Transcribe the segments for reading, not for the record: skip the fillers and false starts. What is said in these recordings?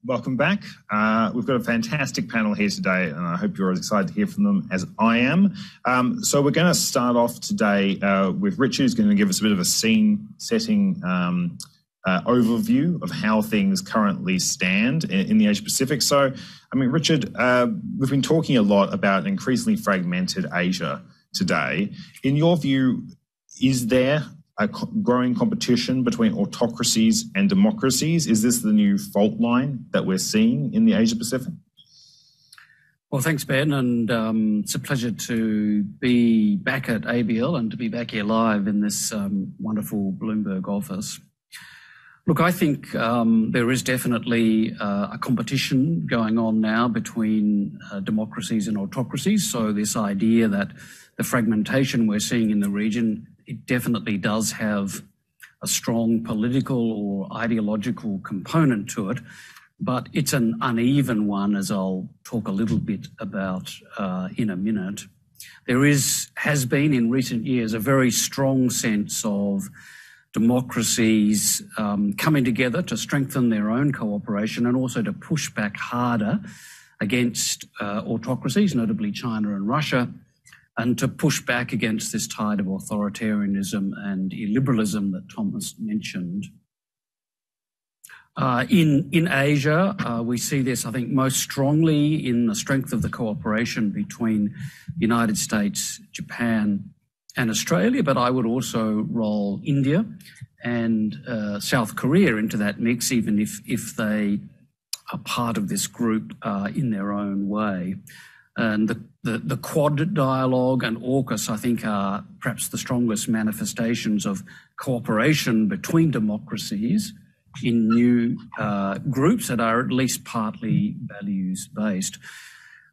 welcome back. We've got a fantastic panel here today, and I hope you're as excited to hear from them as I am. So we're going to start off today with Richard, who's going to give us a bit of a scene-setting overview of how things currently stand in the Asia-Pacific. So, I mean, Richard, we've been talking a lot about an increasingly fragmented Asia today. In your view, is there a growing competition between autocracies and democracies? Is this the new fault line that we're seeing in the Asia-Pacific? Well, thanks, Ben, and it's a pleasure to be back at ABL and to be back here live in this wonderful Bloomberg office. Look, I think there is definitely a competition going on now between democracies and autocracies. So this idea that the fragmentation we're seeing in the region, it definitely does have a strong political or ideological component to it, but it's an uneven one, as I'll talk a little bit about in a minute. There has been in recent years a very strong sense of democracies coming together to strengthen their own cooperation and also to push back harder against autocracies, notably China and Russia, and to push back against this tide of authoritarianism and illiberalism that Thomas mentioned. In Asia, we see this, I think, most strongly in the strength of the cooperation between the United States, Japan, and Australia, but I would also roll India and South Korea into that mix, even if they are part of this group in their own way. And the Quad dialogue and AUKUS, I think, are perhaps the strongest manifestations of cooperation between democracies in new groups that are at least partly values-based.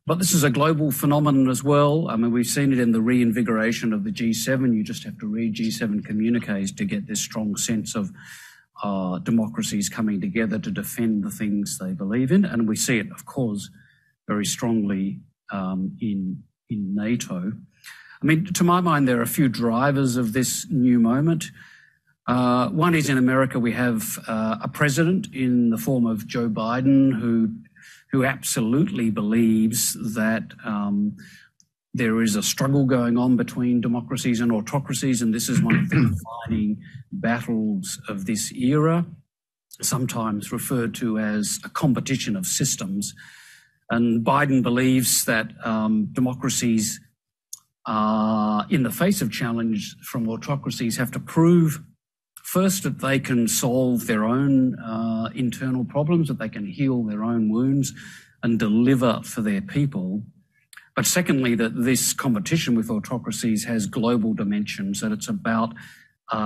But this is a global phenomenon as well. I mean, we've seen it in the reinvigoration of the G7. You just have to read G7 communiques to get this strong sense of democracies coming together to defend the things they believe in. And we see it, of course, very strongly in NATO. I mean, to my mind, there are a few drivers of this new moment. One is in America, we have a president in the form of Joe Biden who absolutely believes that there is a struggle going on between democracies and autocracies, and this is one of the defining battles of this era, sometimes referred to as a competition of systems. And Biden believes that democracies, in the face of challenge from autocracies, have to prove first that they can solve their own internal problems, that they can heal their own wounds and deliver for their people. But secondly, that this competition with autocracies has global dimensions, that it's about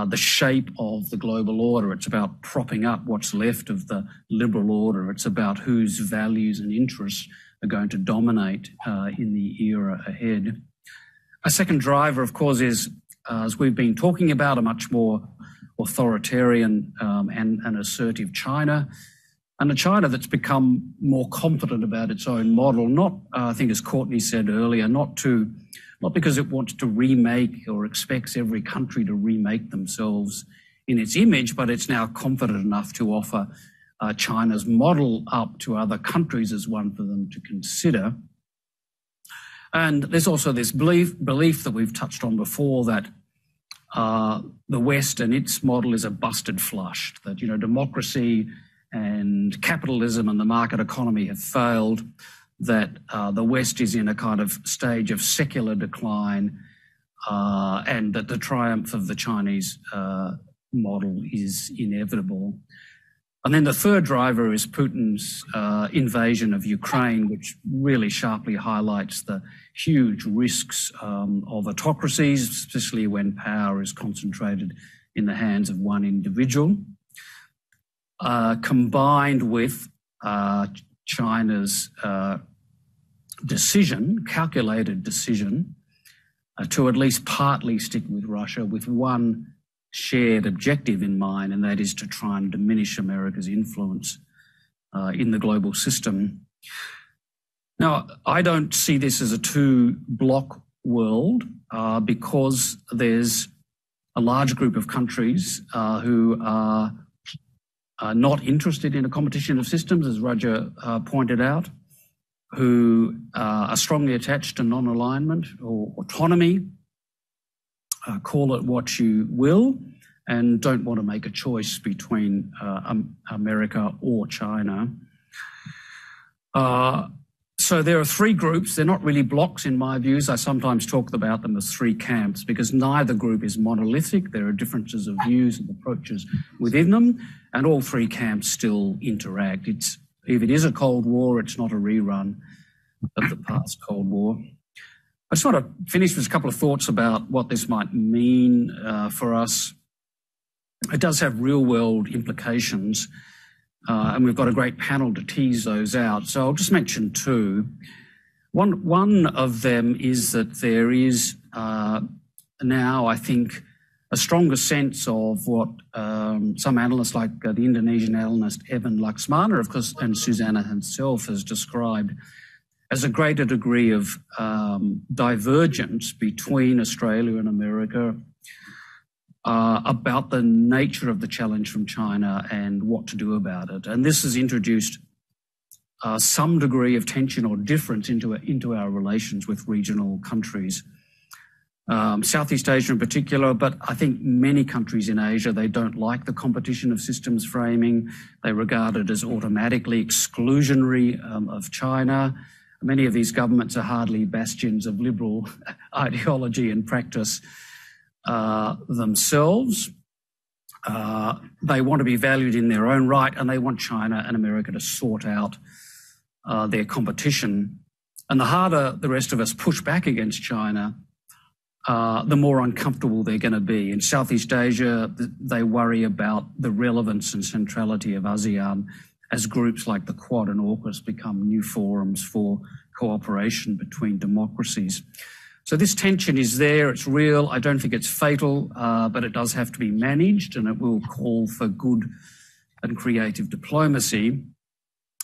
the shape of the global order. It's about propping up what's left of the liberal order. It's about whose values and interests are going to dominate in the era ahead. A second driver, of course, is, as we've been talking about, a much more authoritarian and assertive China, and a China that's become more confident about its own model, not, I think as Courtney said earlier, not because it wants to remake or expects every country to remake themselves in its image, but it's now confident enough to offer China's model up to other countries as one for them to consider. And there's also this belief that we've touched on before that the West and its model is a busted flush, that, democracy and capitalism and the market economy have failed, that the West is in a kind of stage of secular decline, and that the triumph of the Chinese model is inevitable. And then the third driver is Putin's invasion of Ukraine, which really sharply highlights the huge risks of autocracies, especially when power is concentrated in the hands of one individual, combined with China's calculated decision, to at least partly stick with Russia with one shared objective in mind, and that is to try and diminish America's influence in the global system. Now, I don't see this as a two-block world because there's a large group of countries who are not interested in a competition of systems, as Roger pointed out, who are strongly attached to non-alignment or autonomy, call it what you will, and don't want to make a choice between America or China. So there are three groups. They're not really blocks in my views. I sometimes talk about them as three camps because neither group is monolithic. There are differences of views and approaches within them, and all three camps still interact. If it is a Cold War, it's not a rerun of the past Cold War. I just want to finish with a couple of thoughts about what this might mean for us. It does have real-world implications, and we've got a great panel to tease those out. So I'll just mention two. One of them is that there is now, I think, a stronger sense of what some analysts, like the Indonesian analyst Evan Laxmana, of course, and Susannah herself has described as a greater degree of divergence between Australia and America about the nature of the challenge from China and what to do about it. And this has introduced some degree of tension or difference into our relations with regional countries. Southeast Asia in particular, but I think many countries in Asia, they don't like the competition of systems framing. They regard it as automatically exclusionary of China. Many of these governments are hardly bastions of liberal ideology and practice themselves. They want to be valued in their own right, and they want China and America to sort out their competition. And the harder the rest of us push back against China, the more uncomfortable they're going to be. In Southeast Asia, they worry about the relevance and centrality of ASEAN as groups like the Quad and AUKUS become new forums for cooperation between democracies. So this tension is there, it's real. I don't think it's fatal, but it does have to be managed, and it will call for good and creative diplomacy.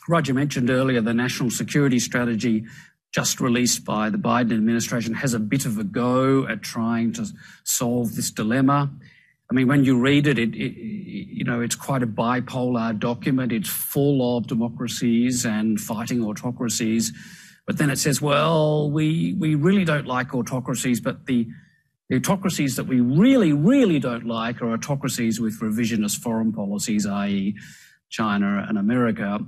Roger mentioned earlier the national security strategy just released by the Biden administration has a bit of a go at trying to solve this dilemma. I mean, when you read it, it's quite a bipolar document. It's full of democracies and fighting autocracies. But then it says, well, we really don't like autocracies, but the autocracies that we really, really don't like are autocracies with revisionist foreign policies, i.e. China and America.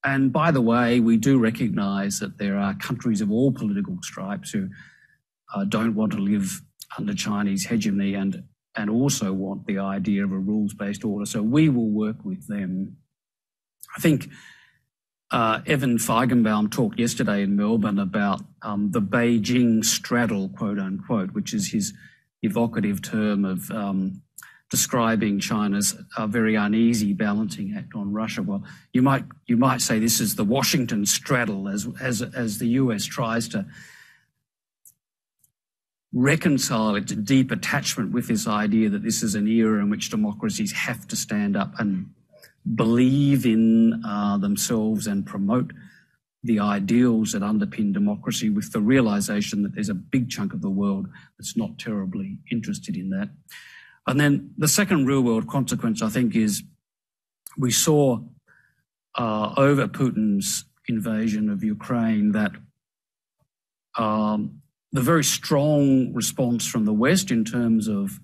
And by the way, we do recognise that there are countries of all political stripes who don't want to live under Chinese hegemony and also want the idea of a rules-based order. So we will work with them. I think Evan Feigenbaum talked yesterday in Melbourne about the Beijing straddle, quote unquote, which is his evocative term of describing China's very uneasy balancing act on Russia. Well, you might say this is the Washington straddle as the US tries to reconcile its deep attachment with this idea that this is an era in which democracies have to stand up and believe in themselves and promote the ideals that underpin democracy, with the realization that there's a big chunk of the world that's not terribly interested in that. And then the second real-world consequence, I think, is we saw over Putin's invasion of Ukraine that the very strong response from the West in terms of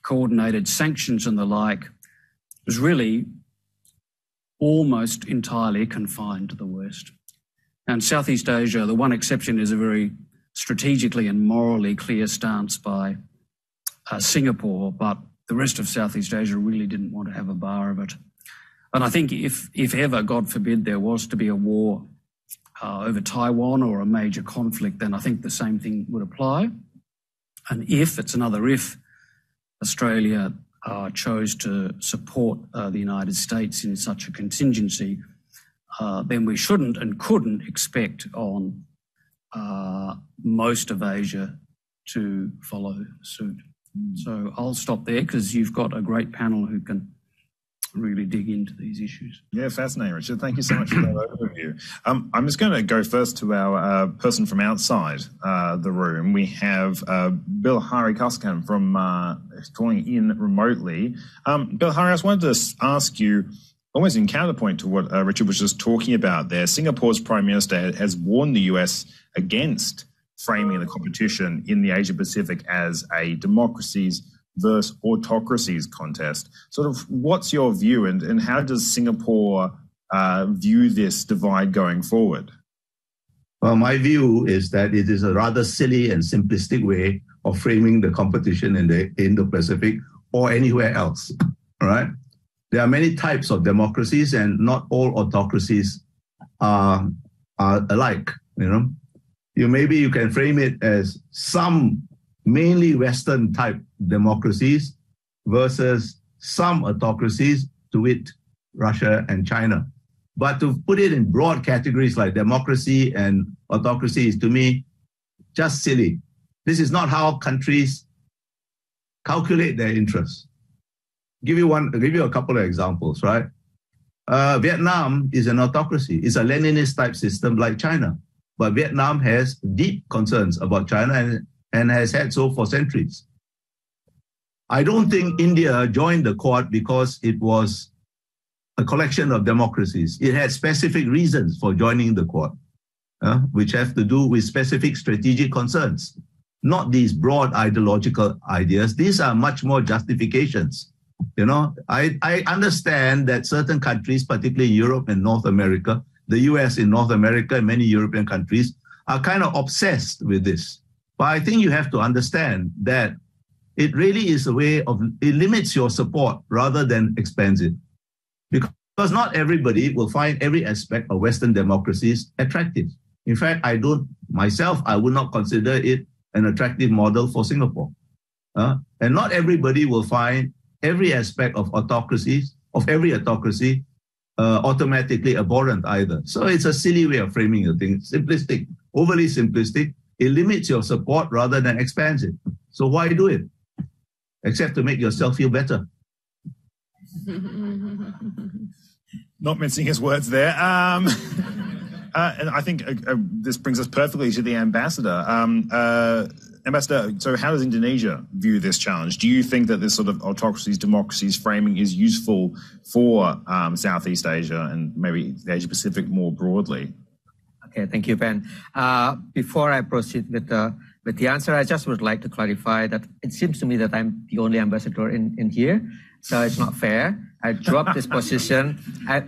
coordinated sanctions and the like was really almost entirely confined to the West. And Southeast Asia, the one exception is a very strategically and morally clear stance by Singapore, but the rest of Southeast Asia really didn't want to have a bar of it. And I think if ever, God forbid, there was to be a war over Taiwan or a major conflict, then I think the same thing would apply. And it's another if, Australia chose to support the United States in such a contingency, then we shouldn't and couldn't expect on most of Asia to follow suit. So I'll stop there because you've got a great panel who can really dig into these issues. Yeah, fascinating, Richard. Thank you so much for that overview. I'm just going to go first to our person from outside the room. We have Bilahari Kausikan from calling in remotely. Bilahari, I just wanted to ask you, almost in counterpoint to what Richard was just talking about there, Singapore's Prime Minister has warned the US against framing the competition in the Asia-Pacific as a democracies versus autocracies contest. Sort of what's your view, and how does Singapore view this divide going forward? Well, my view is that it is a rather silly and simplistic way of framing the competition in the Indo-Pacific or anywhere else, all right? There are many types of democracies, and not all autocracies are alike, you know? Maybe you can frame it as some mainly Western type democracies versus some autocracies, to wit, Russia and China. But to put it in broad categories like democracy and autocracy is, to me, just silly. This is not how countries calculate their interests. I'll give you a couple of examples, right? Vietnam is an autocracy. It's a Leninist type system like China. But Vietnam has deep concerns about China and has had so for centuries. I don't think India joined the Quad because it was a collection of democracies. It had specific reasons for joining the Quad, which have to do with specific strategic concerns, not these broad ideological ideas. These are much more justifications. You know, I understand that certain countries, particularly Europe and North America, the US in North America and many European countries, are kind of obsessed with this. But I think you have to understand that it really is a way of, it limits your support rather than expands it. Because not everybody will find every aspect of Western democracies attractive. In fact, I would not consider it an attractive model for Singapore. And not everybody will find every aspect of autocracies, of every autocracy, automatically abhorrent either. So it's a silly way of framing the thing. Simplistic, overly simplistic. It limits your support rather than expands it. So why do it? Except to make yourself feel better. Not mincing his words there. And I think this brings us perfectly to the ambassador. Ambassador, so how does Indonesia view this challenge? Do you think that this sort of autocracies, democracies framing is useful for Southeast Asia and maybe the Asia Pacific more broadly? Okay, thank you, Ben. Before I proceed with the answer, I just would like to clarify that it seems to me that I'm the only ambassador in here, so it's not fair. I dropped this position.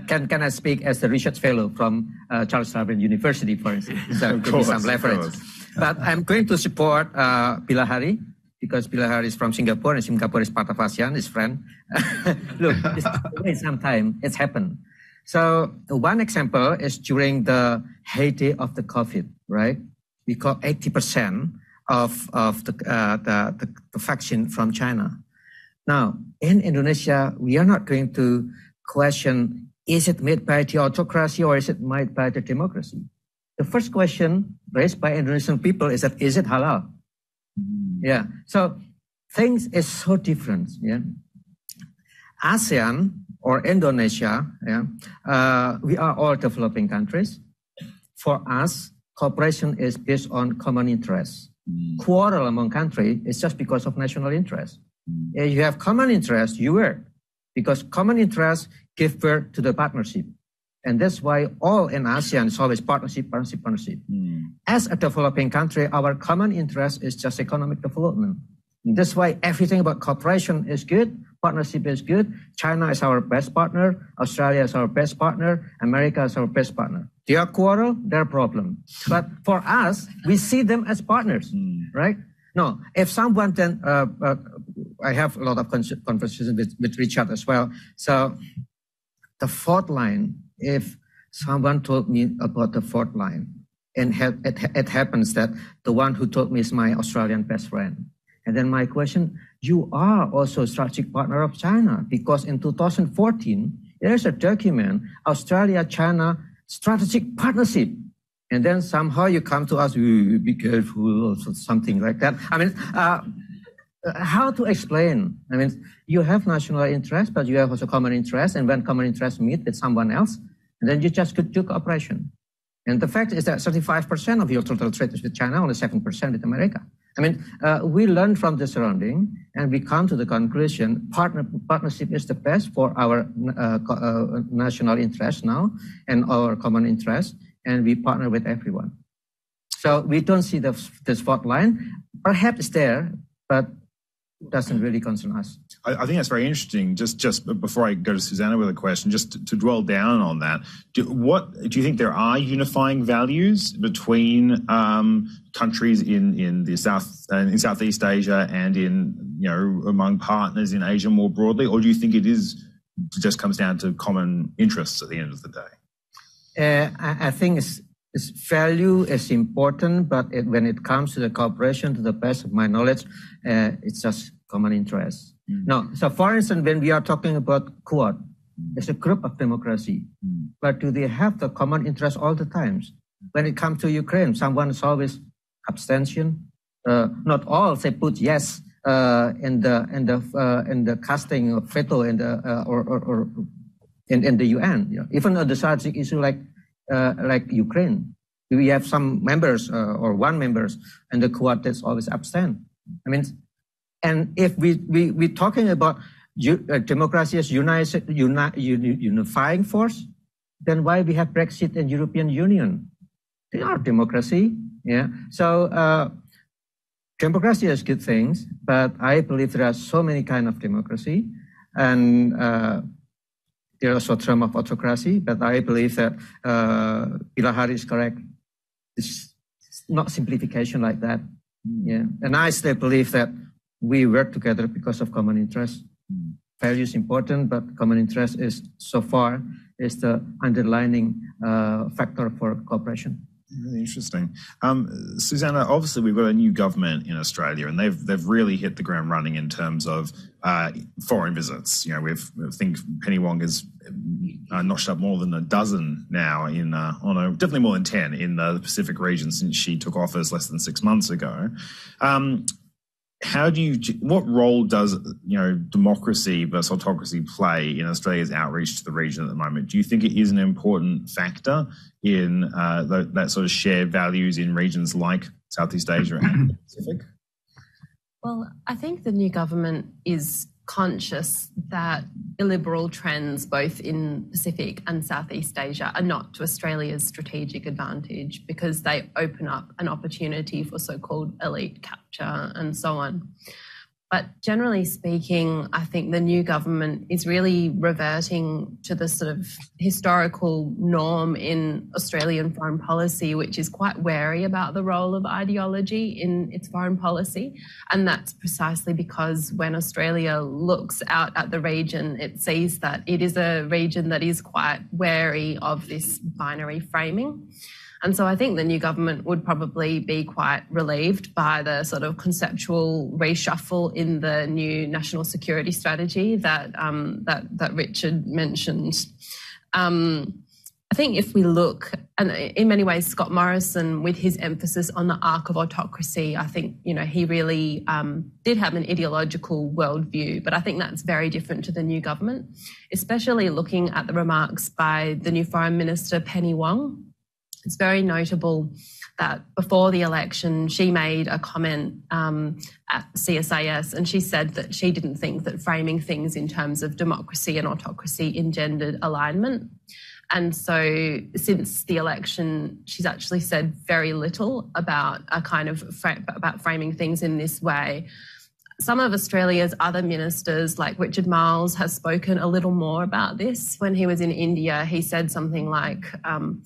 Can I speak as the research fellow from Charles Darwin University, for instance? So give me some leverage. But I'm going to support Bilahari, because Bilahari is from Singapore, and Singapore is part of ASEAN, his friend. Look, it's some time, it's happened. So one example is during the heyday of the COVID, right? We got 80% of the vaccine from China. Now, in Indonesia, we are not going to question, is it made by the autocracy or is it made by the democracy? The first question raised by Indonesian people is that, is it halal? Yeah, so things is so different. Yeah, ASEAN or Indonesia, we are all developing countries. For us, cooperation is based on common interests. Quarrel among countries is just because of national interest. If you have common interest, you work, because common interests give birth to the partnership. And that's why all in ASEAN is always partnership. As a developing country, our common interest is just economic development. And that's why everything about cooperation is good, partnership is good. China is our best partner, Australia is our best partner, America is our best partner. They are quarrel, their problem. But for us, we see them as partners, right? No, if someone then, I have a lot of conversations with Richard as well. So the fault line, if someone told me about the fault line, and it happens that the one who told me is my Australian best friend. And then my question, you are also a strategic partner of China, because in 2014, there's a document, Australia-China Strategic Partnership. And then somehow you come to us, be careful, or something like that. I mean, how to explain? I mean, you have national interest, but you have also common interest. And when common interests meet with someone else, and then you just could do cooperation. And the fact is that 35% of your total trade is with China, only 7% with America. I mean, we learn from the surrounding, and we come to the conclusion partnership is the best for our national interest now and our common interest, and we partner with everyone. So we don't see this fault line. Perhaps it's there, but doesn't really concern us. I think that's very interesting. Just before I go to Susannah with a question, just to dwell down on that, do you think there are unifying values between countries in the in Southeast Asia and among partners in Asia more broadly, or do you think it just comes down to common interests at the end of the day? I think value is important, but when it comes to the cooperation, to the best of my knowledge, it's just common interest. Now, so for instance, when we are talking about Quad, it's a group of democracy, but do they have the common interest all the times? When it comes to Ukraine, someone is always abstention. Not all they put yes in the casting of veto in the UN. Even on the strategic issue like Ukraine, we have some members or one members and the Quad that's always abstain. I mean, and if we're talking about democracy as unifying force, then why we have Brexit and European Union? They are democracy, yeah. So democracy has good things, but I believe there are so many kinds of democracy, and there are also term of autocracy. But I believe that Bilahari is correct. It's not simplification like that, yeah. And I still believe that we work together because of common interest. Value is important, but common interest is so far is the underlining factor for cooperation. Really interesting. Susannah, obviously we've got a new government in Australia, and they've really hit the ground running in terms of foreign visits. I think Penny Wong has notched up more than a dozen now definitely more than 10 in the Pacific region since she took office less than 6 months ago. What role does democracy versus autocracy play in Australia's outreach to the region at the moment? Do you think it is an important factor in that sort of shared values in regions like Southeast Asia and the Pacific? Well, I think the new government is conscious that illiberal trends both in Pacific and Southeast Asia are not to Australia's strategic advantage because they open up an opportunity for so-called elite capture and so on. But generally speaking, I think the new government is really reverting to the sort of historical norm in Australian foreign policy, which is quite wary about the role of ideology in its foreign policy. And that's precisely because when Australia looks out at the region, it sees that it is a region that is quite wary of this binary framing. And so I think the new government would probably be quite relieved by the sort of conceptual reshuffle in the new national security strategy that Richard mentioned. I think if we look, and in many ways, Scott Morrison, with his emphasis on the arc of autocracy, I think, he really did have an ideological worldview, but I think that's very different to the new government, especially looking at the remarks by the new Foreign Minister, Penny Wong. It's very notable that before the election, she made a comment at CSIS, and she said that she didn't think that framing things in terms of democracy and autocracy engendered alignment. And so since the election, she's actually said very little about about framing things in this way. Some of Australia's other ministers, like Richard Marles, has spoken a little more about this. When he was in India, he said something like, our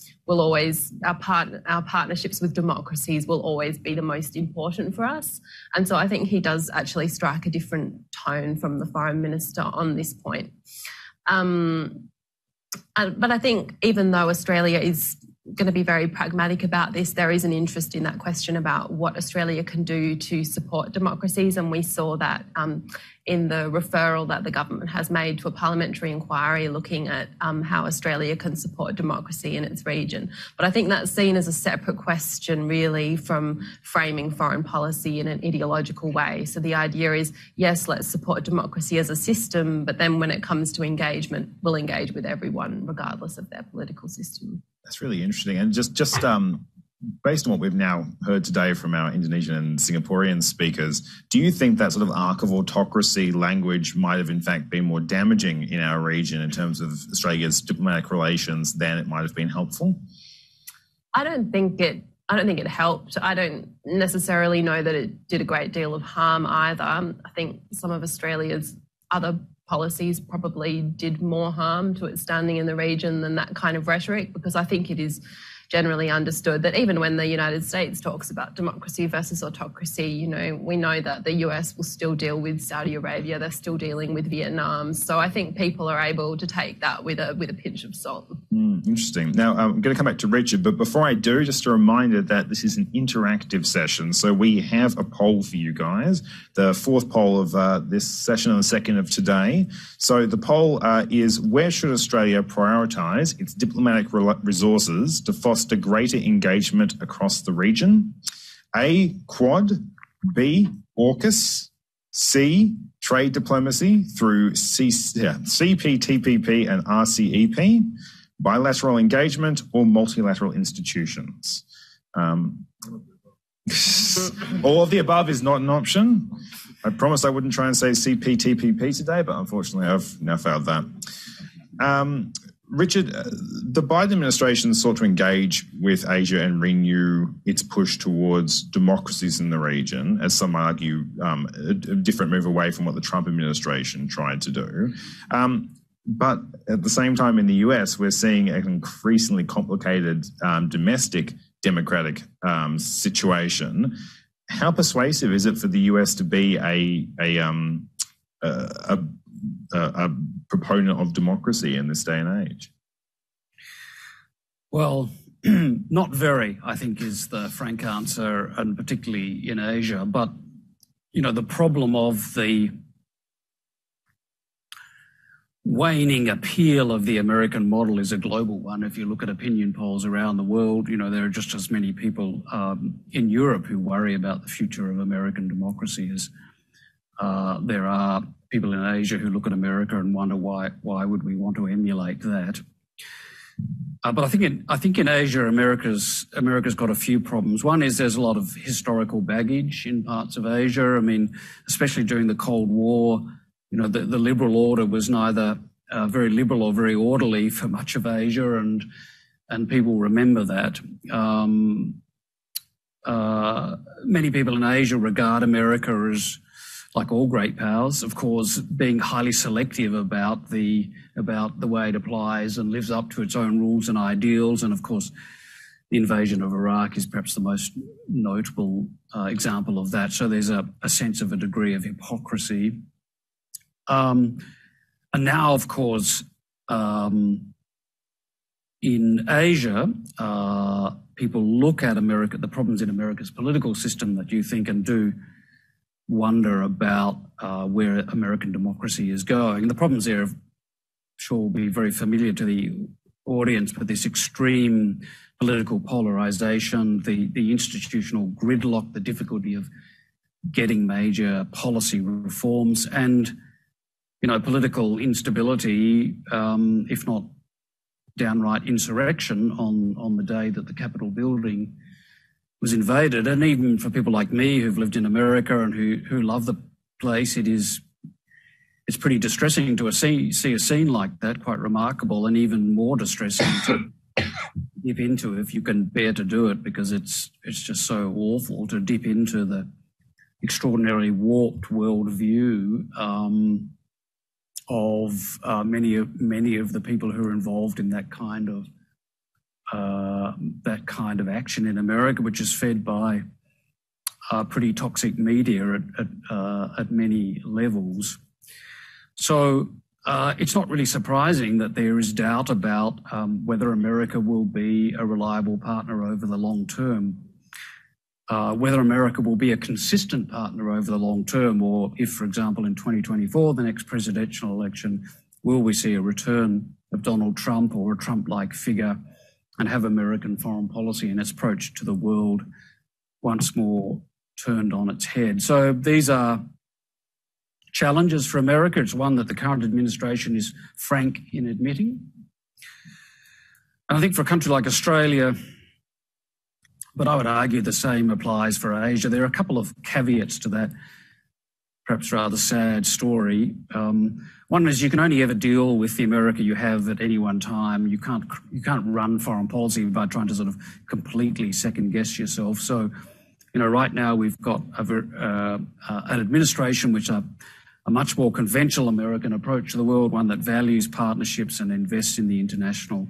partnerships with democracies will always be the most important for us. And so I think he does actually strike a different tone from the foreign minister on this point. But I think even though Australia is going to be very pragmatic about this, there is an interest in that question about what Australia can do to support democracies, and we saw that in the referral that the government has made to a parliamentary inquiry looking at how Australia can support democracy in its region. But I think that's seen as a separate question really from framing foreign policy in an ideological way. So the idea is, yes, let's support democracy as a system, but then when it comes to engagement, we'll engage with everyone regardless of their political system. That's really interesting. And just based on what we've now heard today from our Indonesian and Singaporean speakers, do you think that sort of arc of autocracy language might have in fact been more damaging in our region in terms of Australia's diplomatic relations than it might have been helpful? I don't think it helped. I don't necessarily know that it did a great deal of harm either. I think some of Australia's other policies probably did more harm to its standing in the region than that kind of rhetoric, because I think it is generally understood that even when the United States talks about democracy versus autocracy, we know that the US will still deal with Saudi Arabia, they're still dealing with Vietnam. So I think people are able to take that with a pinch of salt. Interesting. Now, I'm going to come back to Richard, but before I do, just a reminder that this is an interactive session. So we have a poll for you guys, the fourth poll of this session and the second of today. So the poll is, where should Australia prioritise its diplomatic resources to foster greater engagement across the region? A, Quad. B, AUKUS. C, trade diplomacy through CPTPP and RCEP. Bilateral engagement or multilateral institutions? All of the above is not an option. I promised I wouldn't try and say CPTPP today, but unfortunately I've now failed that. Richard, the Biden administration sought to engage with Asia and renew its push towards democracies in the region, as some argue a different move away from what the Trump administration tried to do. But at the same time in the US, we're seeing an increasingly complicated domestic democratic situation. How persuasive is it for the US to be a proponent of democracy in this day and age? Well, not very, I think, is the frank answer, and particularly in Asia. But, the problem of the waning appeal of the American model is a global one. If you look at opinion polls around the world, there are just as many people in Europe who worry about the future of American democracy as there are people in Asia who look at America and wonder why would we want to emulate that. But I think in Asia, America's got a few problems. One is there's a lot of historical baggage in parts of Asia. I mean, especially during the Cold War, the liberal order was neither very liberal or very orderly for much of Asia, and people remember that. Many people in Asia regard America as, like all great powers, of course, being highly selective about the way it applies and lives up to its own rules and ideals. And of course, the invasion of Iraq is perhaps the most notable example of that. So there's a sense of a degree of hypocrisy. And now, of course, in Asia, people look at America, the problems in America's political system that you think and do wonder about where American democracy is going. And the problems there, I'm sure, will be very familiar to the audience, but this extreme political polarization, the institutional gridlock, the difficulty of getting major policy reforms, and political instability, if not downright insurrection on the day that the Capitol building was invaded. And even for people like me who've lived in America and who love the place, it's pretty distressing to see a scene like that, quite remarkable, and even more distressing to dip into, if you can bear to do it, because it's just so awful to dip into the extraordinarily warped worldview of many of the people who are involved in that kind of action in America, which is fed by pretty toxic media at many levels. So it's not really surprising that there is doubt about whether America will be a reliable partner over the long term. Whether America will be a consistent partner over the long term, or if, for example, in 2024, the next presidential election, will we see a return of Donald Trump or a Trump-like figure, and have American foreign policy and its approach to the world once more turned on its head. So these are challenges for America. It's one that the current administration is frank in admitting. And I think for a country like Australia, But I would argue the same applies for Asia. There are a couple of caveats to that, perhaps rather sad story. One is you can only ever deal with the America you have at any one time. You can't run foreign policy by trying to sort of completely second guess yourself. So, right now we've got an administration which are a much more conventional American approach to the world, one that values partnerships and invests in the international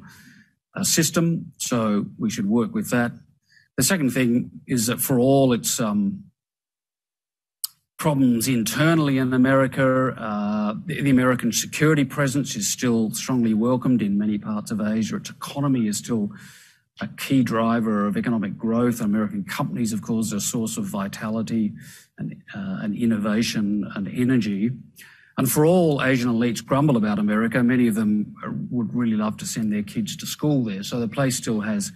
system. So we should work with that. The second thing is that for all its problems internally in America, the American security presence is still strongly welcomed in many parts of Asia. Its economy is still a key driver of economic growth. American companies, of course, are a source of vitality and innovation and energy. And for all Asian elites grumble about America, many of them would really love to send their kids to school there. So the place still has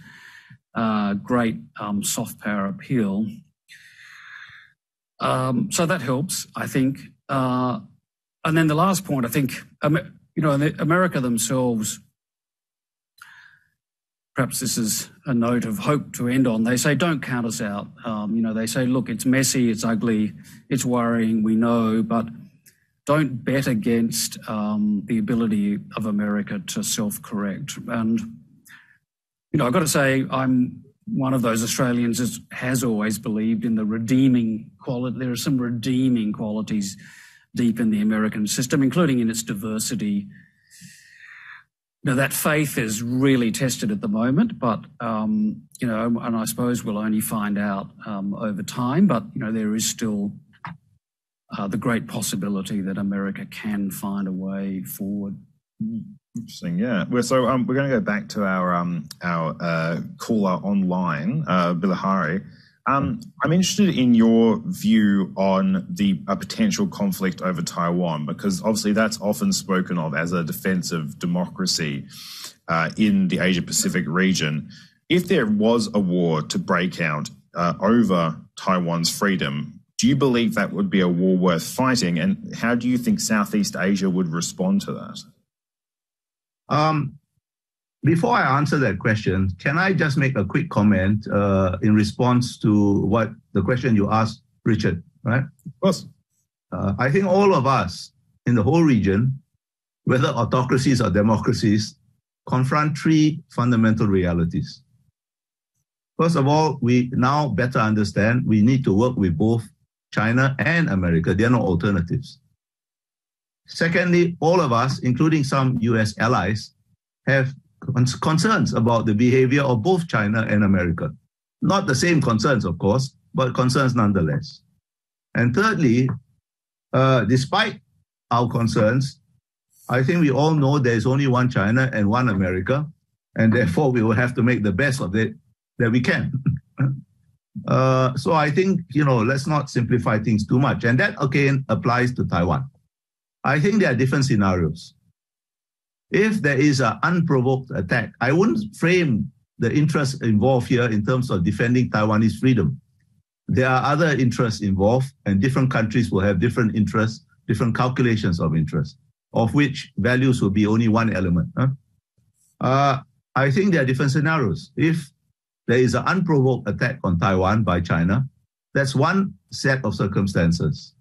great soft power appeal. So that helps, I think. And then the last point, I think, America themselves, perhaps this is a note of hope to end on. They say, don't count us out. They say, look, it's messy, it's ugly, it's worrying, we know, but don't bet against the ability of America to self-correct. And, I've got to say, I'm one of those Australians that has always believed in the redeeming quality. There are some redeeming qualities deep in the American system, including in its diversity. That faith is really tested at the moment, but, and I suppose we'll only find out over time, but, there is still the great possibility that America can find a way forward. Interesting, yeah. So we're going to go back to our caller online, Bilahari. I'm interested in your view on a potential conflict over Taiwan, because obviously that's often spoken of as a defense of democracy in the Asia-Pacific region. If there was a war to break out over Taiwan's freedom, do you believe that would be a war worth fighting? And how do you think Southeast Asia would respond to that? Before I answer that question, can I just make a quick comment in response to what the question you asked, Richard, right? Of course. I think all of us in the whole region, whether autocracies or democracies, confront three fundamental realities. First of all, we now better understand we need to work with both China and America. There are no alternatives. Secondly, all of us, including some US allies, have concerns about the behavior of both China and America. Not the same concerns, of course, but concerns nonetheless. And thirdly, despite our concerns, I think we all know there's only one China and one America, and therefore we will have to make the best of it that we can. So I think, let's not simplify things too much. And that, again, applies to Taiwan. I think there are different scenarios. If there is an unprovoked attack, I wouldn't frame the interests involved here in terms of defending Taiwanese freedom. There are other interests involved, and different countries will have different interests, different calculations of interest, of which values will be only one element. I think there are different scenarios. If there is an unprovoked attack on Taiwan by China, that's one set of circumstances.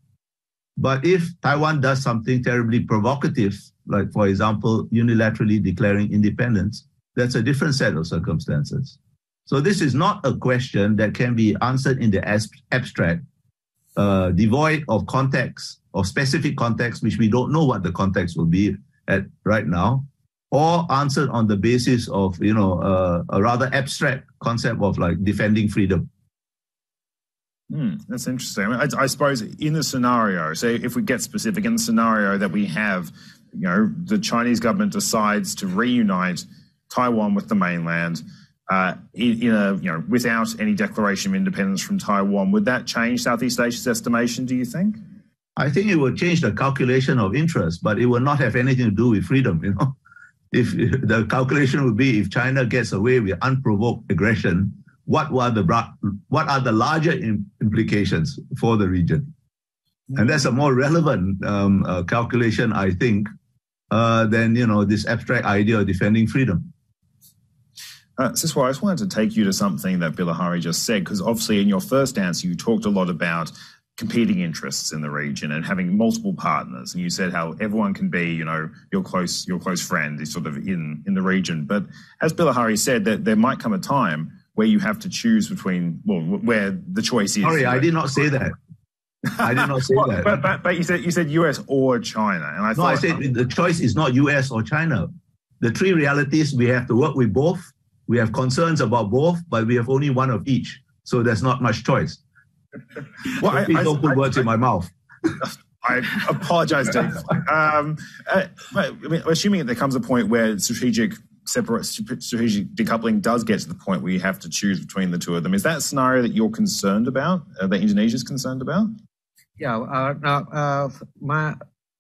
But if Taiwan does something terribly provocative, like, for example, unilaterally declaring independence, that's a different set of circumstances. So this is not a question that can be answered in the abstract, devoid of context, of specific context, which we don't know what the context will be at right now, or answered on the basis of, a rather abstract concept of like defending freedom. That's interesting. I suppose in the scenario, so if we get specific, in the scenario that we have, the Chinese government decides to reunite Taiwan with the mainland, without any declaration of independence from Taiwan, would that change Southeast Asia's estimation, do you think? I think it will change the calculation of interest, but it will not have anything to do with freedom, If the calculation would be if China gets away with unprovoked aggression, what are the larger implications for the region? And that's a more relevant calculation, I think, than this abstract idea of defending freedom. Siswo, I just wanted to take you to something that Bilahari just said, because obviously in your first answer, you talked a lot about competing interests in the region and having multiple partners. And you said how everyone can be, your close friend is sort of in the region. But as Bilahari said, that there might come a time where you have to choose between, where the choice is. Sorry, I did not say that. I did not say that. But you said US or China, and I said the choice is not US or China. The three realities, we have to work with both. We have concerns about both, but we have only one of each. So there's not much choice. Well, please don't put words in my mouth. I apologize, Dave. Assuming that there comes a point where strategic decoupling does get to the point where you have to choose between the two of them, is that a scenario that you're concerned about, that Indonesia is concerned about? Yeah,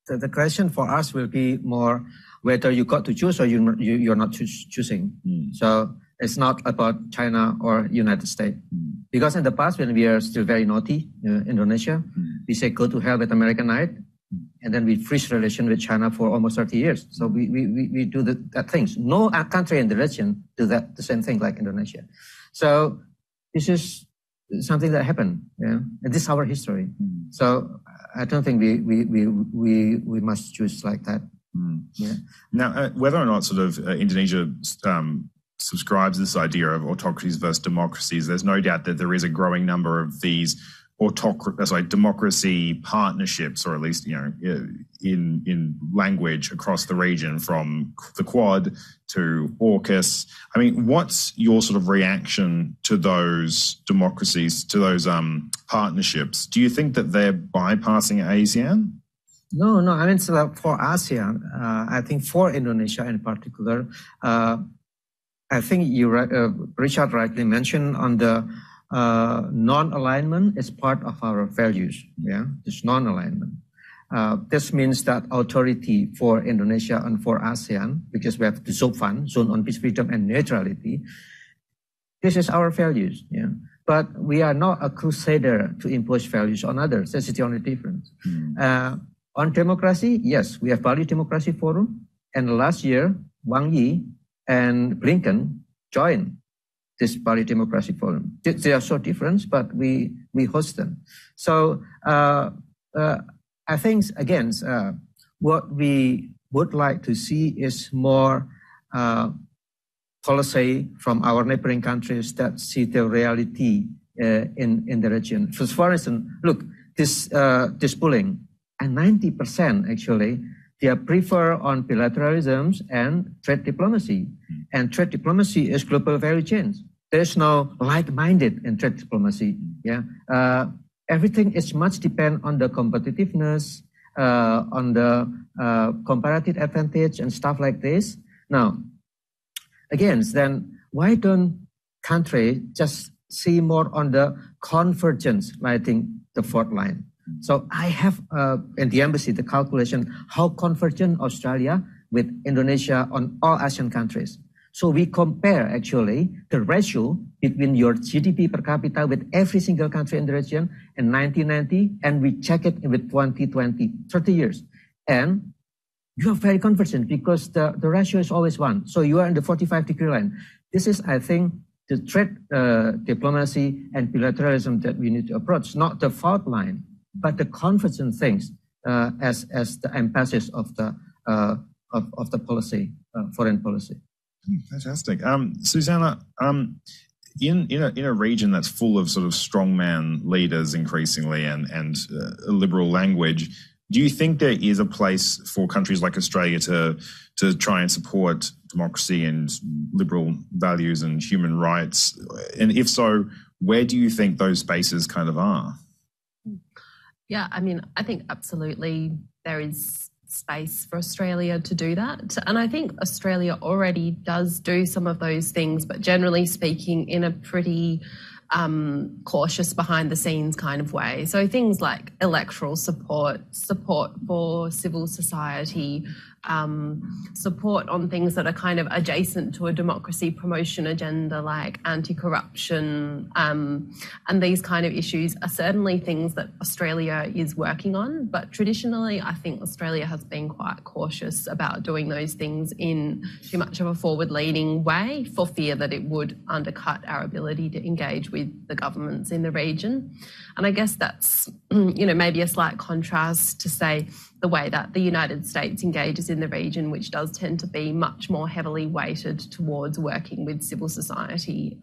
the question for us will be more whether you got to choose or you're not choosing. So it's not about China or United States. Because in the past, when we are still very naughty, Indonesia, we say go to hell with American Night, and then we freeze relation with China for almost 30 years. So we do that things. No country in the region do the same thing like Indonesia. So this is something that happened, and this is our history. So I don't think we must choose like that. Yeah. Now, whether or not sort of Indonesia subscribes to this idea of autocracies versus democracies, there's no doubt that there is a growing number of these democracy partnerships, or at least in language across the region, from the Quad to AUKUS. I mean, what's your sort of reaction to those democracies, to those partnerships? Do you think that they're bypassing ASEAN? No. I mean, so for ASEAN, I think for Indonesia in particular, I think Richard rightly mentioned on the non-alignment is part of our values. Yeah, this non-alignment. This means that authority for Indonesia and for ASEAN, because we have the ZOFAN, Zone on Peace, Freedom and Neutrality. This is our values. Yeah, but we are not a crusader to impose values on others. That's the only difference. On democracy, yes, we have Bali Democracy Forum, and last year Wang Yi and Blinken joined this Bali Democracy Forum. They are so different, but we host them. So I think, again, what we would like to see is more policy from our neighboring countries that see the reality in the region. So for instance, look, this pooling, and 90% actually, they prefer on bilateralism and trade diplomacy. And trade diplomacy is global value chains. There's no like-minded in trade diplomacy. Yeah, everything is much depend on the competitiveness, on the comparative advantage and stuff like this. Now, again, then why don't countries just see more on the convergence, I think, the fourth line. So I have in the embassy the calculation how convergent Australia with Indonesia on all ASEAN countries. So we compare actually the ratio between your GDP per capita with every single country in the region in 1990, and we check it with 2020, 30 years. And you are very convergent because the ratio is always one. So you are in the 45-degree line. This is, I think, the trade diplomacy and bilateralism that we need to approach, not the fault line, but the convergent things as the emphasis of the policy, foreign policy. Fantastic. Susannah, in a region that's full of sort of strongman leaders increasingly and a liberal language, do you think there is a place for countries like Australia to try and support democracy and liberal values and human rights? And if so, where do you think those spaces kind of are? Yeah, I mean, I think absolutely there is space for Australia to do that. And I think Australia already does do some of those things, but generally speaking in a pretty cautious behind the scenes kind of way. So things like electoral support for civil society, support on things that are kind of adjacent to a democracy promotion agenda, like anti-corruption, and these kind of issues are certainly things that Australia is working on. But traditionally, I think Australia has been quite cautious about doing those things in too much of a forward-leaning way, for fear that it would undercut our ability to engage with the governments in the region. And I guess that's, maybe a slight contrast to, say, the way that the United States engages in the region, which does tend to be much more heavily weighted towards working with civil society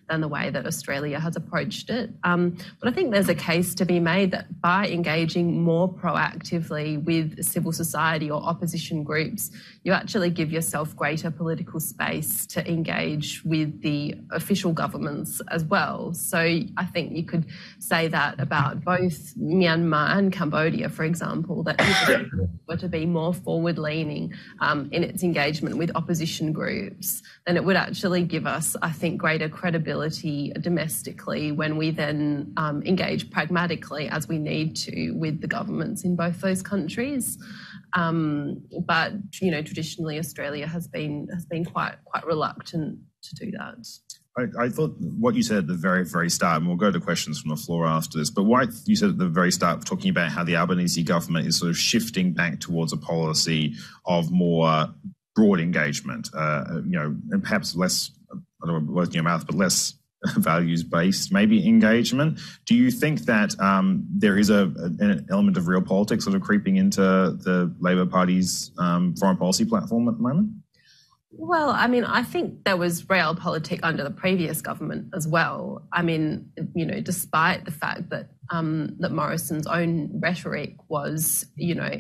than the way that Australia has approached it. But I think there's a case to be made that by engaging more proactively with civil society or opposition groups, you actually give yourself greater political space to engage with the official governments as well. So I think you could say that about both Myanmar and Cambodia, for example, that were to be more forward-leaning in its engagement with opposition groups, then it would actually give us, I think, greater credibility domestically when we then engage pragmatically, as we need to, with the governments in both those countries. But traditionally Australia has been quite reluctant to do that. I thought what you said at the very, very start, and we'll go to questions from the floor after this, but what you said at the very start, talking about how the Albanese government is sort of shifting back towards a policy of more broad engagement, and perhaps less, I don't know, words in your mouth, but less values-based maybe engagement. Do you think that there is an element of real politics sort of creeping into the Labor Party's foreign policy platform at the moment? Well, I think there was realpolitik under the previous government as well. Despite the fact that that Morrison's own rhetoric was,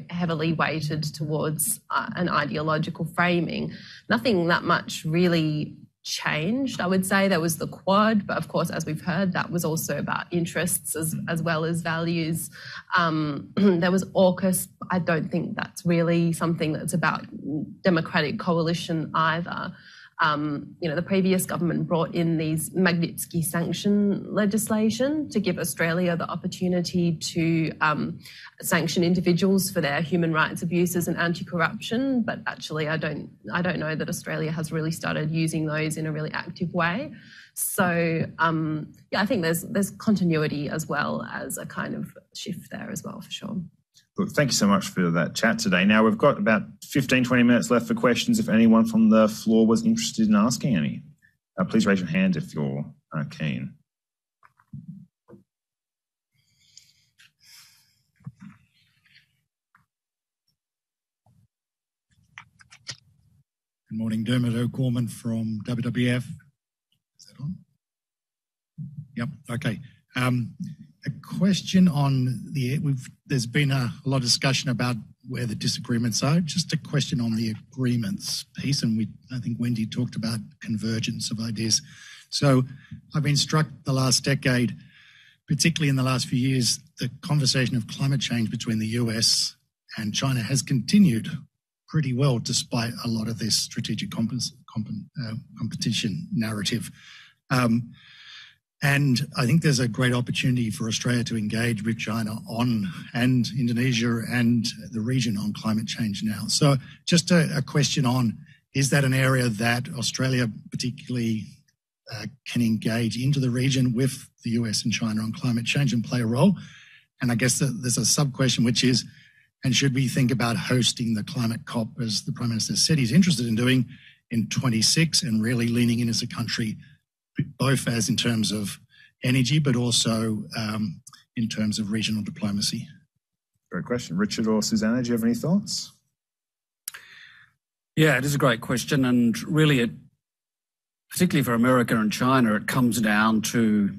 heavily weighted towards an ideological framing, nothing that much really changed. I would say there was the Quad, but of course, as we've heard, that was also about interests as well as values. There was AUKUS. I don't think that's really something that's about democratic coalition either. The previous government brought in these Magnitsky sanction legislation to give Australia the opportunity to sanction individuals for their human rights abuses and anti-corruption. But actually, I don't know that Australia has really started using those in a really active way. So I think there's continuity as well as a kind of shift there as well, for sure. Look, thank you so much for that chat today. Now, we've got about 15, 20 minutes left for questions. If anyone from the floor was interested in asking any, please raise your hand if you're keen. Good morning, Dermot O'Gorman from WWF. Is that on? Yep, okay. A question on there's been a lot of discussion about where the disagreements are. Just a question on the agreements piece, and I think Wendy talked about convergence of ideas. So I've been struck the last decade, particularly in the last few years, the conversation of climate change between the US and China has continued pretty well despite a lot of this strategic competition narrative. And I think there's a great opportunity for Australia to engage with China and Indonesia and the region on climate change now. So just a question on, is that an area that Australia particularly can engage into the region with the US and China on climate change and play a role? And I guess there's a sub-question, which is, and should we think about hosting the climate COP, as the Prime Minister said he's interested in doing, in 26, and really leaning in as a country, both as in terms of energy, but also in terms of regional diplomacy? Great question. Richard or Susannah, do you have any thoughts? Yeah, it is a great question. And really, particularly for America and China, it comes down to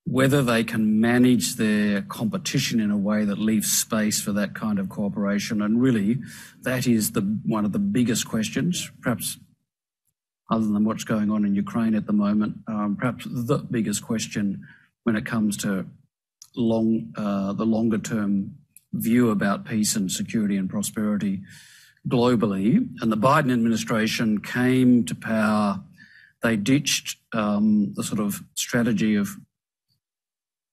whether they can manage their competition in a way that leaves space for that kind of cooperation. And really, that is one of the biggest questions, perhaps other than what's going on in Ukraine at the moment, perhaps the biggest question when it comes to the longer-term view about peace and security and prosperity globally. And the Biden administration came to power. They ditched the sort of strategy of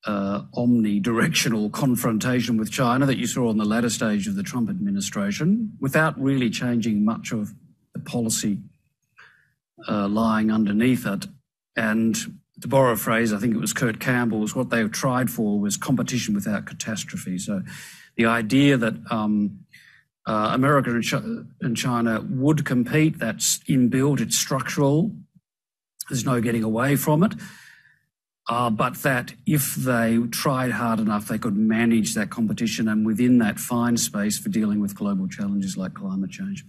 omnidirectional confrontation with China that you saw on the latter stage of the Trump administration, without really changing much of the policy lying underneath it. And to borrow a phrase, I think it was Kurt Campbell's, what they tried for was competition without catastrophe. So the idea that America and China would compete, that's inbuilt, it's structural, there's no getting away from it. But that if they tried hard enough, they could manage that competition and within that find space for dealing with global challenges like climate change.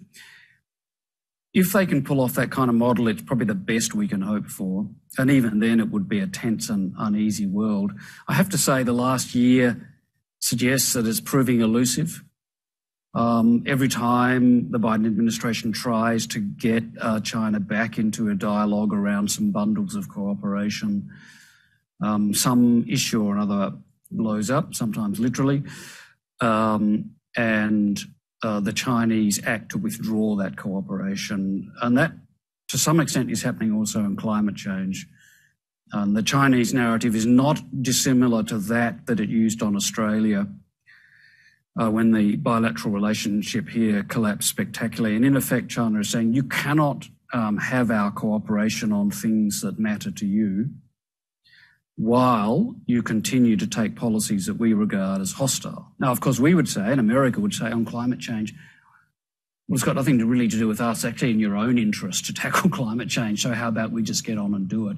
If they can pull off that kind of model, it's probably the best we can hope for. And even then, it would be a tense and uneasy world. I have to say the last year suggests that it's proving elusive. Every time the Biden administration tries to get China back into a dialogue around some bundles of cooperation, some issue or another blows up, sometimes literally, and the Chinese act to withdraw that cooperation. And that, to some extent, is happening also in climate change. The Chinese narrative is not dissimilar to that it used on Australia when the bilateral relationship here collapsed spectacularly. And in effect, China is saying, you cannot have our cooperation on things that matter to you while you continue to take policies that we regard as hostile. Now, of course, we would say, and America would say on climate change, well, it's got nothing to really to do with us, actually in your own interest to tackle climate change, so how about we just get on and do it?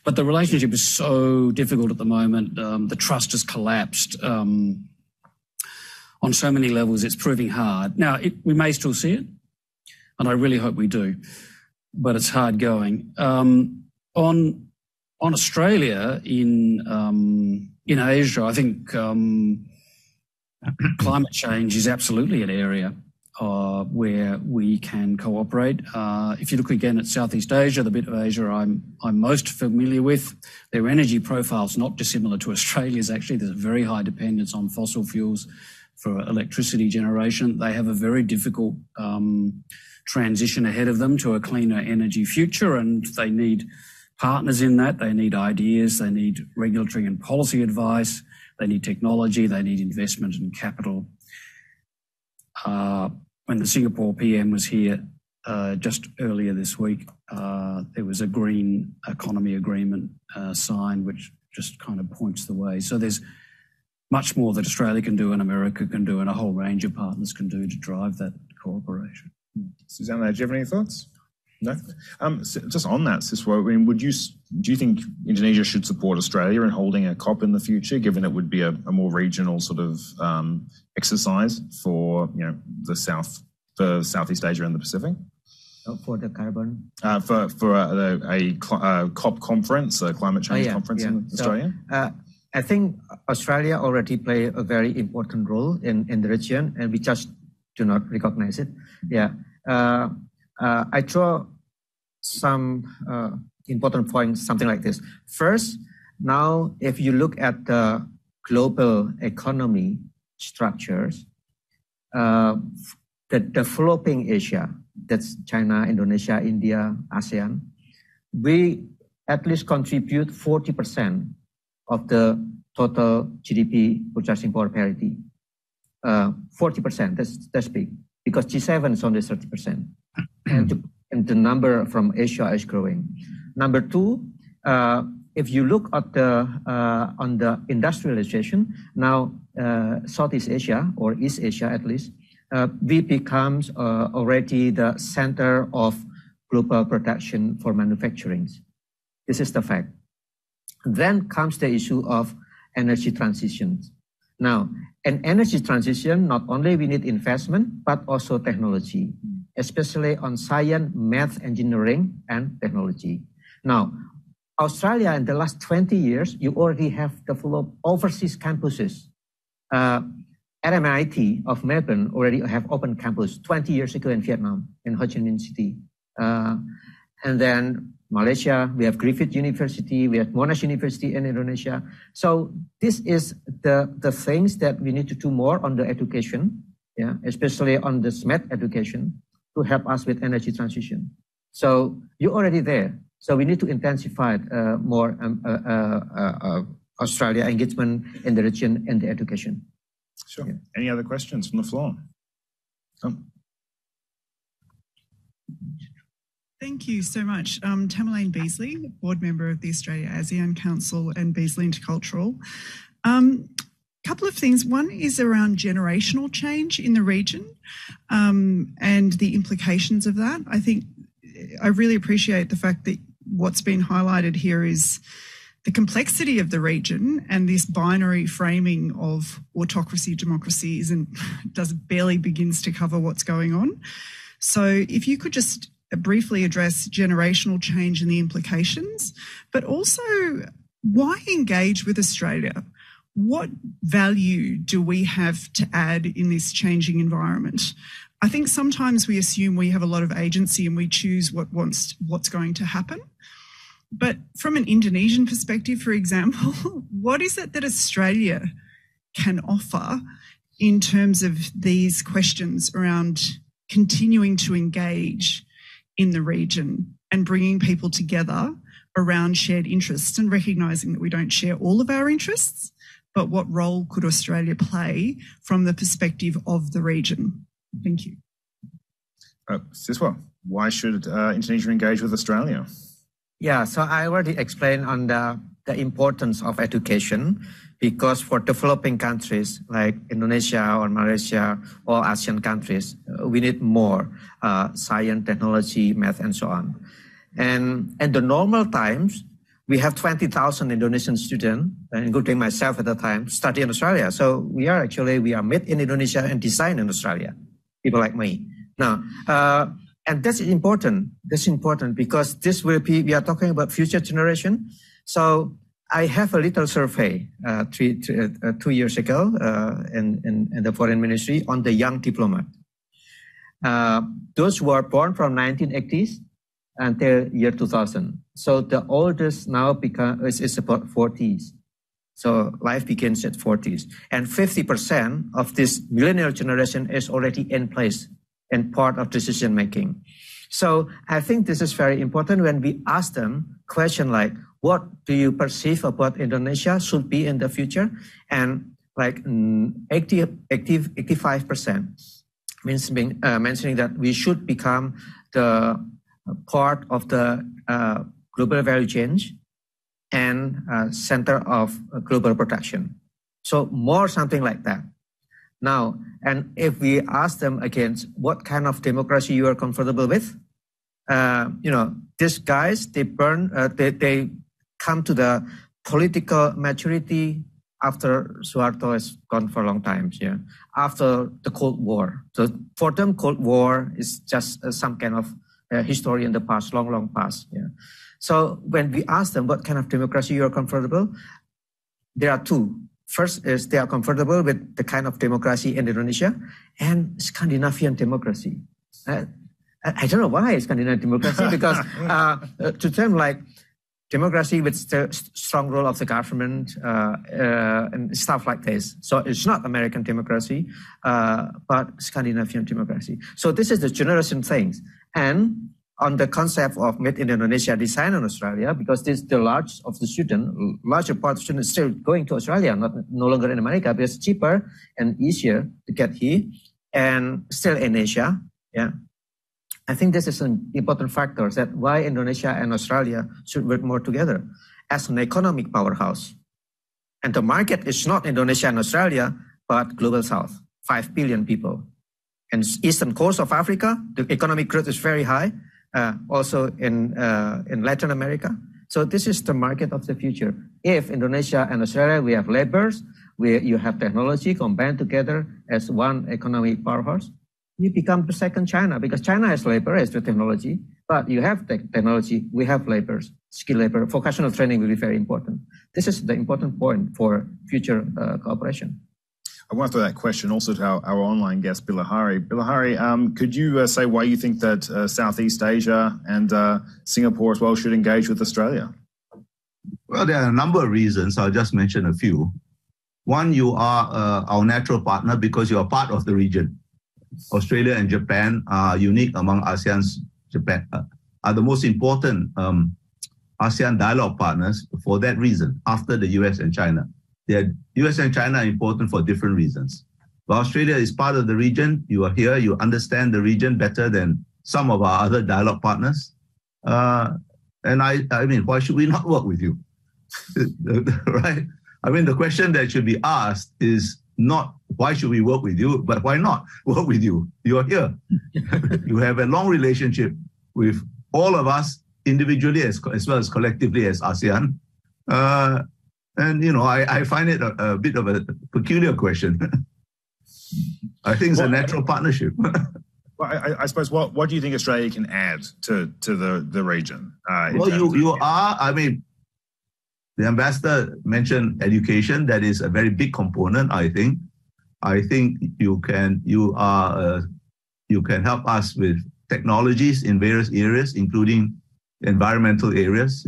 But the relationship is so difficult at the moment. The trust has collapsed on so many levels, it's proving hard. Now, we may still see it, and I really hope we do, but it's hard going. On Australia, in Asia, I think climate change is absolutely an area where we can cooperate. If you look again at Southeast Asia, the bit of Asia I'm most familiar with, their energy profile is not dissimilar to Australia's actually. There's a very high dependence on fossil fuels for electricity generation. They have a very difficult transition ahead of them to a cleaner energy future, and they need partners in that. They need ideas, they need regulatory and policy advice, they need technology, they need investment and capital. When the Singapore PM was here just earlier this week, there was a green economy agreement signed, which just kind of points the way. So there's much more that Australia can do and America can do and a whole range of partners can do to drive that cooperation. Susannah, do you have any thoughts? No? Just on that, Siswo, I mean, do you think Indonesia should support Australia in holding a COP in the future, given it would be a more regional sort of exercise for the Southeast Asia and the Pacific? For the carbon? For a COP conference, a climate change conference in Australia? So, I think Australia already play a very important role in the region, and we just do not recognize it. I draw some important points, something like this. First, now if you look at the global economy structures, the developing Asia, that's China, Indonesia, India, ASEAN, we at least contribute 40% of the total GDP purchasing power parity. 40%, that's big, because G7 is only 30%. And the number from Asia is growing. Number two, if you look at on the industrialization, now Southeast Asia, or East Asia at least, we becomes already the center of global production for manufacturing. This is the fact. Then comes the issue of energy transition. Now, in energy transition, not only we need investment, but also technology, especially on science, math, engineering, and technology. Now, Australia in the last 20 years, you already have developed overseas campuses. At MIT of Melbourne already have open campus 20 years ago in Vietnam, in Ho Chi Minh City. And then Malaysia, we have Griffith University, we have Monash University in Indonesia. So this is the things that we need to do more on the education, especially on the SMED education, to help us with energy transition. So you're already there. So we need to intensify more Australia engagement in the region and the education. Sure. Yeah. Any other questions from the floor? Thank you so much. Tamerlane Beasley, board member of the Australia ASEAN Council and Beasley Intercultural. Couple of things. One is around generational change in the region and the implications of that. I think I really appreciate the fact that what's been highlighted here is the complexity of the region, and this binary framing of autocracy, democracy barely begins to cover what's going on. So if you could just briefly address generational change and the implications, but also why engage with Australia? What value do we have to add in this changing environment? I think sometimes we assume we have a lot of agency and we choose what's going to happen. But from an Indonesian perspective, for example, what is it that Australia can offer in terms of these questions around continuing to engage in the region and bringing people together around shared interests and recognising that we don't share all of our interests, but what role could Australia play from the perspective of the region? Thank you. Siswo, why should Indonesia engage with Australia? Yeah, so I already explained on the importance of education, because for developing countries like Indonesia or Malaysia or ASEAN countries, we need more science, technology, math, and so on. And in the normal times, we have 20,000 Indonesian students, including myself at the time, study in Australia. So we are made in Indonesia and designed in Australia, people like me. Now, and that's important. That's important because we are talking about future generation. So I have a little survey 2 years ago in the Foreign Ministry on the young diplomat. Those who are born from 1980s until year 2000. So the oldest now is about 40s. So life begins at 40s. And 50% of this millennial generation is already in place and part of decision making. So I think this is very important when we ask them question like, what do you perceive about Indonesia should be in the future? And like 85% means mentioning that we should become the part of the global value chain and center of global production. So more something like that. Now, and if we ask them again, what kind of democracy you are comfortable with? These guys, they come to the political maturity after Suharto has gone for a long time, after the Cold War. So for them, Cold War is just some kind of history in the past, long past. So when we ask them what kind of democracy you are comfortable, there are two. First is they are comfortable with the kind of democracy in Indonesia and Scandinavian democracy. I don't know why Scandinavian democracy, because to them, like democracy with the strong role of the government and stuff like this. So it's not American democracy, but Scandinavian democracy. So this is the generation things. And on the concept of made in Indonesia, designed in Australia, because this the larger part of the students still going to Australia, no longer in America, because it's cheaper and easier to get here, and still in Asia. I think this is an important factor that why Indonesia and Australia should work more together as an economic powerhouse. And the market is not Indonesia and Australia, but Global South, 5 billion people. And eastern coast of Africa, the economic growth is very high. Also in Latin America. So this is the market of the future. If Indonesia and Australia, we have laborers, you have technology combined together as one economic powerhouse, you become the second China, because China has labor, has the technology, but you have technology, we have laborers, skilled labor. Vocational training will be very important. This is the important point for future cooperation. I want to throw that question also to our online guest, Bilahari. Bilahari, could you say why you think that Southeast Asia and Singapore as well should engage with Australia? Well, there are a number of reasons. I'll just mention a few. One, you are our natural partner because you are part of the region. Australia and Japan are unique among ASEAN's. Japan are the most important ASEAN dialogue partners for that reason, after the US and China. The US and China are important for different reasons. But Australia is part of the region. You are here, you understand the region better than some of our other dialogue partners. And I mean, why should we not work with you? Right? I mean, the question that should be asked is not why should we work with you, but why not work with you? You are here. You have a long relationship with all of us individually as well as collectively as ASEAN. And, you know, I find it a bit of a peculiar question. I think it's a natural partnership. Well, I suppose, what do you think Australia can add to the region? Well, you are, I mean, the ambassador mentioned education. That is a very big component, I think. I think you can help us with technologies in various areas, including environmental areas.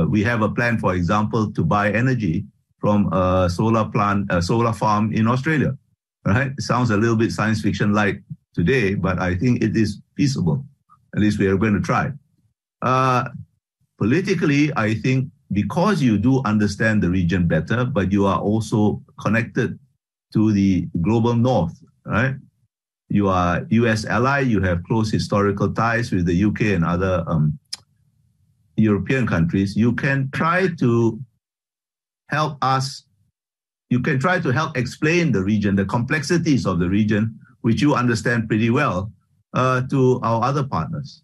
We have a plan, for example, to buy energy from a solar farm in Australia. Right? It sounds a little bit science fiction-like today, but I think it is feasible. At least we are going to try. Politically, I think because you do understand the region better, but you are also connected to the global north, right? You are US ally, you have close historical ties with the UK and other European countries. You can try to help us, you can try to help explain the region, the complexities of the region, which you understand pretty well, to our other partners.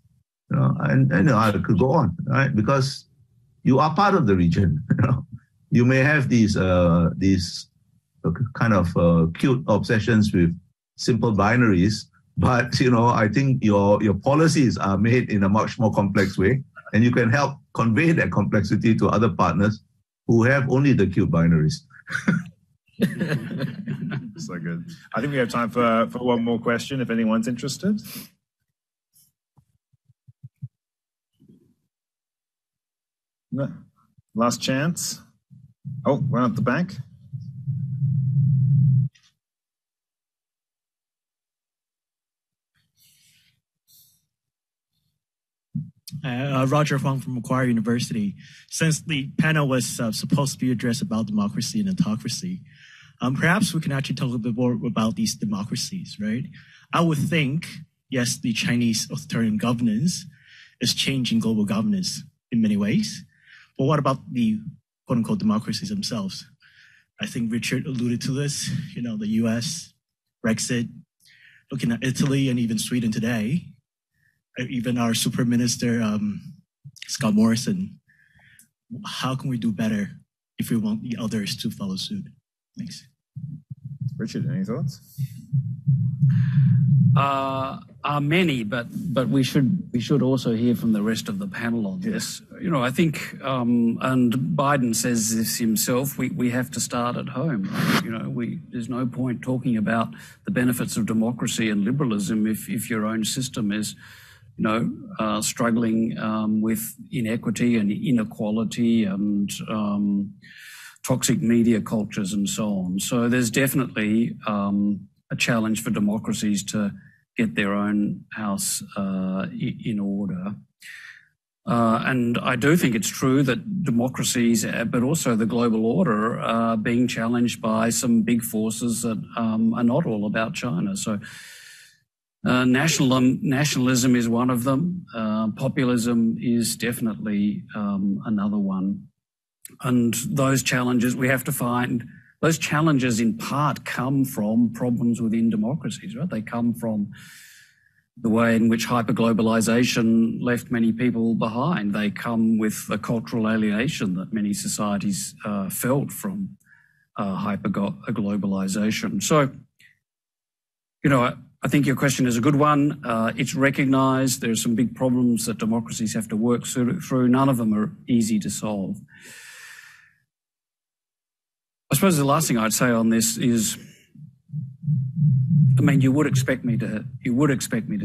You know, and you know, I could go on, right? Because you are part of the region. You know, you may have these kind of cute obsessions with simple binaries, but you know, I think your policies are made in a much more complex way, and you can help convey that complexity to other partners who have only the cute binaries. So good. I think we have time for one more question if anyone's interested. No. Last chance. Oh, one at the back. Roger Huang from Macquarie University. Since the panel was supposed to be addressed about democracy and autocracy, perhaps we can actually talk a bit more about these democracies, right? I would think, yes, the Chinese authoritarian governance is changing global governance in many ways. But what about the quote-unquote democracies themselves? I think Richard alluded to this, you know, the US, Brexit, looking at Italy and even Sweden today, even our Super Minister, Scott Morrison. How can we do better if we want the others to follow suit? Thanks. Richard, any thoughts? Many, but we should also hear from the rest of the panel on this. You know, I think, and Biden says this himself, we have to start at home. Right? You know, there's no point talking about the benefits of democracy and liberalism if your own system is, you know, struggling with inequity and inequality and toxic media cultures and so on. So there's definitely a challenge for democracies to get their own house in order. And I do think it's true that democracies, but also the global order, are being challenged by some big forces that are not all about China. So nationalism is one of them. Populism is definitely another one. And those challenges, we have to find, those challenges in part come from problems within democracies, right? They come from the way in which hyperglobalization left many people behind. They come with the cultural alienation that many societies felt from hyperglobalization. So, you know, I think your question is a good one. It's recognized there are some big problems that democracies have to work through. None of them are easy to solve. I suppose the last thing I'd say on this is, I mean, you would expect me to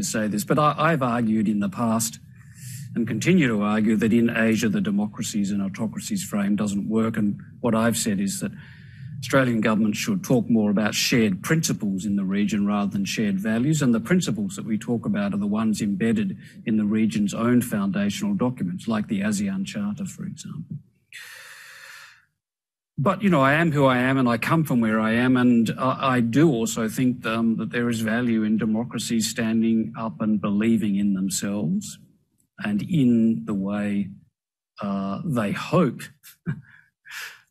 say this, but I've argued in the past and continue to argue that in Asia, the democracies and autocracies frame doesn't work. And what I've said is that Australian government should talk more about shared principles in the region rather than shared values, and the principles that we talk about are the ones embedded in the region's own foundational documents, like the ASEAN Charter, for example. But, you know, I am who I am and I come from where I am, and I do also think that there is value in democracies standing up and believing in themselves and in the way they hope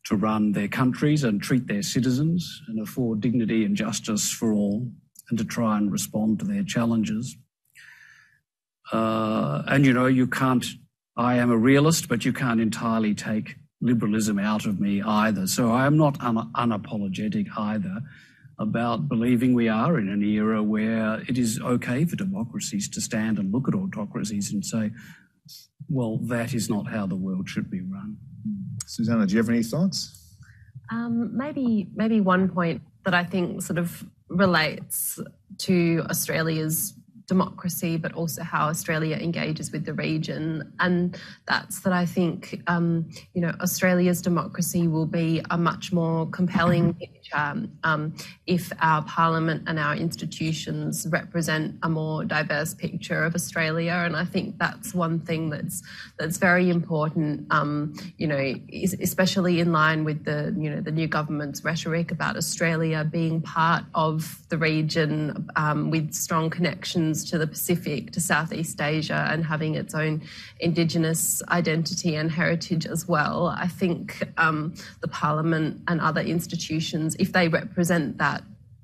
to run their countries and treat their citizens and afford dignity and justice for all, and to try and respond to their challenges. And, you know, I am a realist, but you can't entirely take liberalism out of me either. So I am not unapologetic either about believing we are in an era where it is okay for democracies to stand and look at autocracies and say, well, that is not how the world should be run. Susannah, do you have any thoughts? Maybe one point that I think sort of relates to Australia's democracy, but also how Australia engages with the region. And that's that I think, Australia's democracy will be a much more compelling picture if our parliament and our institutions represent a more diverse picture of Australia. And I think that's one thing that's very important, especially in line with the new government's rhetoric about Australia being part of the region with strong connections to the Pacific, to Southeast Asia, and having its own Indigenous identity and heritage as well. I think the Parliament and other institutions, if they represent that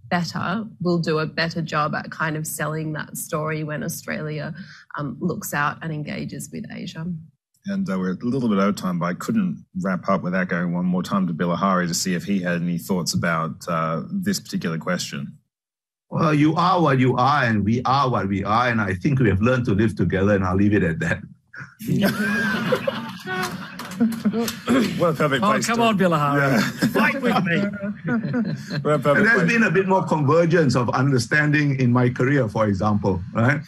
better, will do a better job at kind of selling that story when Australia looks out and engages with Asia. And we're a little bit out of time, but I couldn't wrap up without going one more time to Bilahari to see if he had any thoughts about this particular question. Well, you are what you are, and we are what we are, and I think we have learned to live together, and I'll leave it at that. What a perfect place. Come on, Bilahari. Yeah. Fight with me. And there's been a bit more convergence of understanding in my career, for example, right?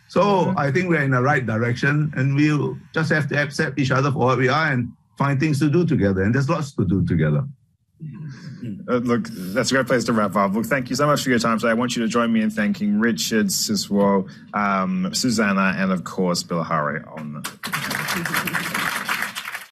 So I think we're in the right direction, and we'll just have to accept each other for what we are and find things to do together, and there's lots to do together. Look, that's a great place to wrap up. Look, thank you so much for your time today. I want you to join me in thanking Richard, Siswo, Susannah, and of course, Bilahari on